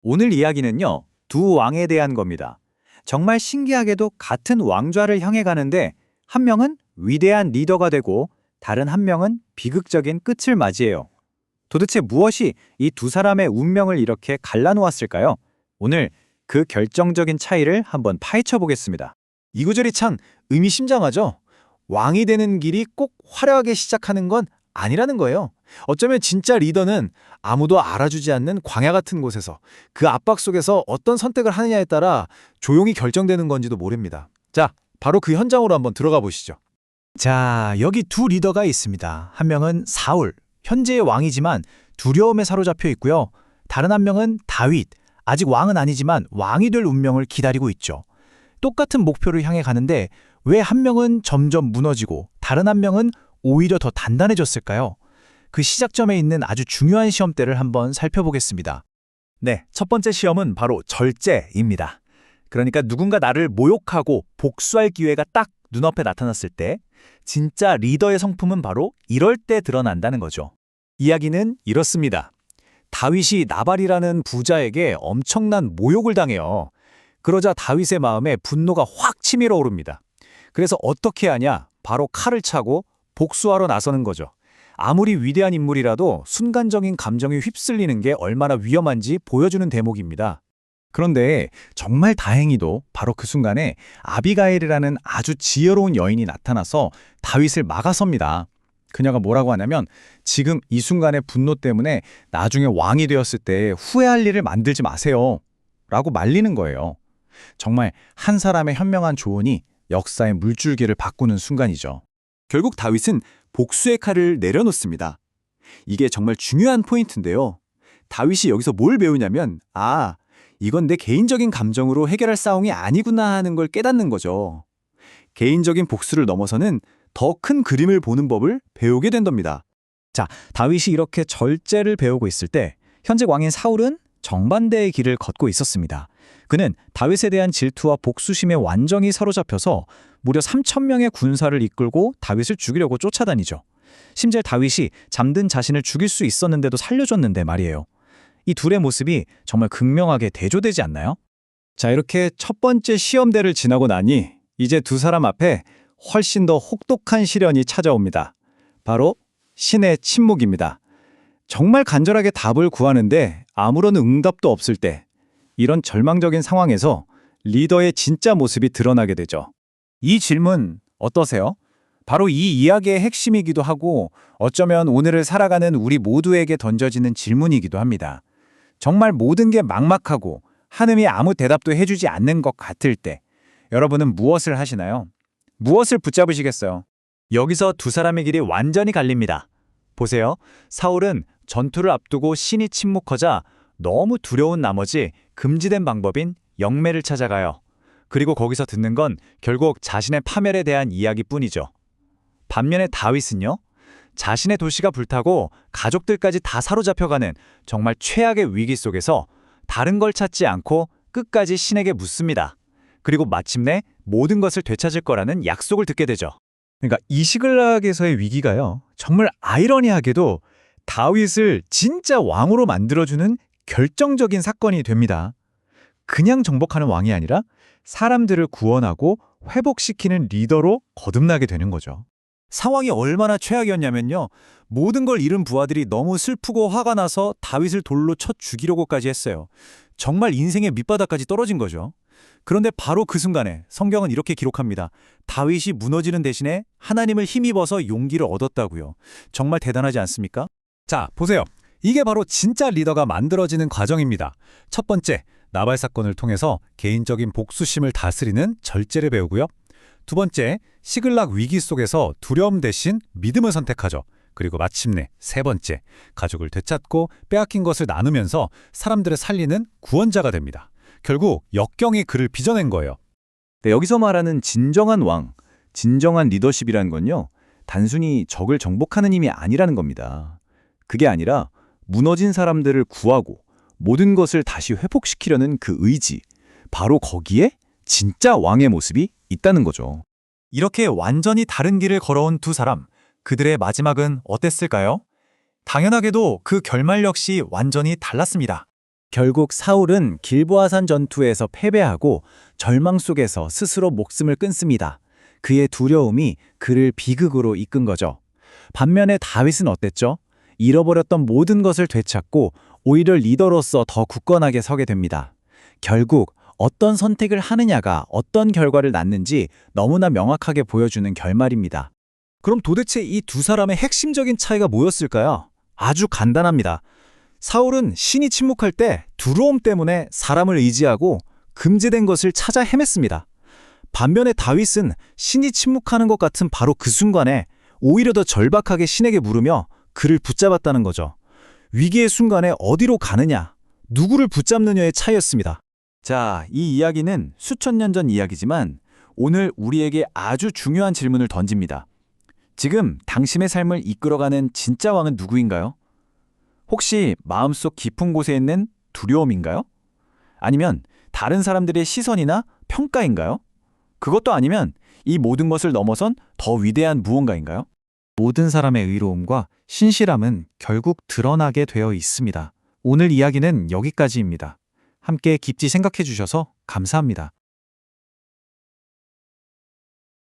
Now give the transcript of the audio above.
오늘 이야기는요, 두 왕에 대한 겁니다. 정말 신기하게도 같은 왕좌를 향해 가는데 한 명은 위대한 리더가 되고 다른 한 명은 비극적인 끝을 맞이해요. 도대체 무엇이 이 두 사람의 운명을 이렇게 갈라놓았을까요? 오늘 그 결정적인 차이를 한번 파헤쳐 보겠습니다. 이 구절이 참 의미심장하죠? 왕이 되는 길이 꼭 화려하게 시작하는 건 아니라는 거예요. 어쩌면 진짜 리더는 아무도 알아주지 않는 광야 같은 곳에서 그 압박 속에서 어떤 선택을 하느냐에 따라 조용히 결정되는 건지도 모릅니다. 자, 바로 그 현장으로 한번 들어가 보시죠. 자, 여기 두 리더가 있습니다. 한 명은 사울, 현재의 왕이지만 두려움에 사로잡혀 있고요. 다른 한 명은 다윗, 아직 왕은 아니지만 왕이 될 운명을 기다리고 있죠. 똑같은 목표를 향해 가는데 왜 한 명은 점점 무너지고 다른 한 명은 오히려 더 단단해졌을까요? 그 시작점에 있는 아주 중요한 시험대를 한번 살펴보겠습니다. 네, 첫 번째 시험은 바로 절제입니다. 그러니까 누군가 나를 모욕하고 복수할 기회가 딱 눈앞에 나타났을 때 진짜 리더의 성품은 바로 이럴 때 드러난다는 거죠. 이야기는 이렇습니다. 다윗이 나발이라는 부자에게 엄청난 모욕을 당해요. 그러자 다윗의 마음에 분노가 확 치밀어 오릅니다. 그래서 어떻게 하냐? 바로 칼을 차고 복수하러 나서는 거죠. 아무리 위대한 인물이라도 순간적인 감정이 휩쓸리는 게 얼마나 위험한지 보여주는 대목입니다. 그런데 정말 다행히도 바로 그 순간에 아비가일이라는 아주 지혜로운 여인이 나타나서 다윗을 막아섭니다. 그녀가 뭐라고 하냐면 지금 이 순간의 분노 때문에 나중에 왕이 되었을 때 후회할 일을 만들지 마세요. 라고 말리는 거예요. 정말 한 사람의 현명한 조언이 역사의 물줄기를 바꾸는 순간이죠. 결국 다윗은 복수의 칼을 내려놓습니다. 이게 정말 중요한 포인트인데요. 다윗이 여기서 뭘 배우냐면 이건 내 개인적인 감정으로 해결할 싸움이 아니구나 하는 걸 깨닫는 거죠. 개인적인 복수를 넘어서는 더 큰 그림을 보는 법을 배우게 된답니다. 자, 다윗이 이렇게 절제를 배우고 있을 때 현재 왕인 사울은 정반대의 길을 걷고 있었습니다. 그는 다윗에 대한 질투와 복수심에 완전히 사로잡혀서 무려 3,000명의 군사를 이끌고 다윗을 죽이려고 쫓아다니죠. 심지어 다윗이 잠든 자신을 죽일 수 있었는데도 살려줬는데 말이에요. 이 둘의 모습이 정말 극명하게 대조되지 않나요? 자, 이렇게 첫 번째 시험대를 지나고 나니 이제 두 사람 앞에 훨씬 더 혹독한 시련이 찾아옵니다. 바로 신의 침묵입니다. 정말 간절하게 답을 구하는데 아무런 응답도 없을 때 이런 절망적인 상황에서 리더의 진짜 모습이 드러나게 되죠. 이 질문 어떠세요? 바로 이 이야기의 핵심이기도 하고 어쩌면 오늘을 살아가는 우리 모두에게 던져지는 질문이기도 합니다. 정말 모든 게 막막하고 하느님이 아무 대답도 해주지 않는 것 같을 때 여러분은 무엇을 하시나요? 무엇을 붙잡으시겠어요? 여기서 두 사람의 길이 완전히 갈립니다. 보세요. 사울은 전투를 앞두고 신이 침묵하자 너무 두려운 나머지 금지된 방법인 영매를 찾아가요. 그리고 거기서 듣는 건 결국 자신의 파멸에 대한 이야기뿐이죠. 반면에 다윗은요. 자신의 도시가 불타고 가족들까지 다 사로잡혀가는 정말 최악의 위기 속에서 다른 걸 찾지 않고 끝까지 신에게 묻습니다. 그리고 마침내 모든 것을 되찾을 거라는 약속을 듣게 되죠. 그러니까 이 시글락에서의 위기가요. 정말 아이러니하게도 다윗을 진짜 왕으로 만들어주는 결정적인 사건이 됩니다. 그냥 정복하는 왕이 아니라 사람들을 구원하고 회복시키는 리더로 거듭나게 되는 거죠. 상황이 얼마나 최악이었냐면요. 모든 걸 잃은 부하들이 너무 슬프고 화가 나서 다윗을 돌로 쳐 죽이려고까지 했어요. 정말 인생의 밑바닥까지 떨어진 거죠. 그런데 바로 그 순간에 성경은 이렇게 기록합니다. 다윗이 무너지는 대신에 하나님을 힘입어서 용기를 얻었다고요. 정말 대단하지 않습니까? 자, 보세요. 이게 바로 진짜 리더가 만들어지는 과정입니다. 첫 번째, 나발 사건을 통해서 개인적인 복수심을 다스리는 절제를 배우고요. 두 번째, 시글락 위기 속에서 두려움 대신 믿음을 선택하죠. 그리고 마침내 세 번째, 가족을 되찾고 빼앗긴 것을 나누면서 사람들을 살리는 구원자가 됩니다. 결국 역경이 그를 빚어낸 거예요. 네, 여기서 말하는 진정한 왕, 진정한 리더십이라는 건요. 단순히 적을 정복하는 힘이 아니라는 겁니다. 그게 아니라 무너진 사람들을 구하고 모든 것을 다시 회복시키려는 그 의지, 바로 거기에 진짜 왕의 모습이 있다는 거죠. 이렇게 완전히 다른 길을 걸어온 두 사람, 그들의 마지막은 어땠을까요? 당연하게도 그 결말 역시 완전히 달랐습니다. 결국 사울은 길보아산 전투에서 패배하고 절망 속에서 스스로 목숨을 끊습니다. 그의 두려움이 그를 비극으로 이끈 거죠. 반면에 다윗은 어땠죠? 잃어버렸던 모든 것을 되찾고 오히려 리더로서 더 굳건하게 서게 됩니다. 결국 어떤 선택을 하느냐가 어떤 결과를 낳는지 너무나 명확하게 보여주는 결말입니다. 그럼 도대체 이 두 사람의 핵심적인 차이가 뭐였을까요? 아주 간단합니다. 사울은 신이 침묵할 때 두려움 때문에 사람을 의지하고 금지된 것을 찾아 헤맸습니다. 반면에 다윗은 신이 침묵하는 것 같은 바로 그 순간에 오히려 더 절박하게 신에게 물으며 그를 붙잡았다는 거죠. 위기의 순간에 어디로 가느냐, 누구를 붙잡느냐의 차이였습니다. 자, 이 이야기는 수천 년 전 이야기지만 오늘 우리에게 아주 중요한 질문을 던집니다. 지금 당신의 삶을 이끌어가는 진짜 왕은 누구인가요? 혹시 마음속 깊은 곳에 있는 두려움인가요? 아니면 다른 사람들의 시선이나 평가인가요? 그것도 아니면 이 모든 것을 넘어선 더 위대한 무언가인가요? 모든 사람의 의로움과 신실함은 결국 드러나게 되어 있습니다. 오늘 이야기는 여기까지입니다. 함께 깊이 생각해 주셔서 감사합니다.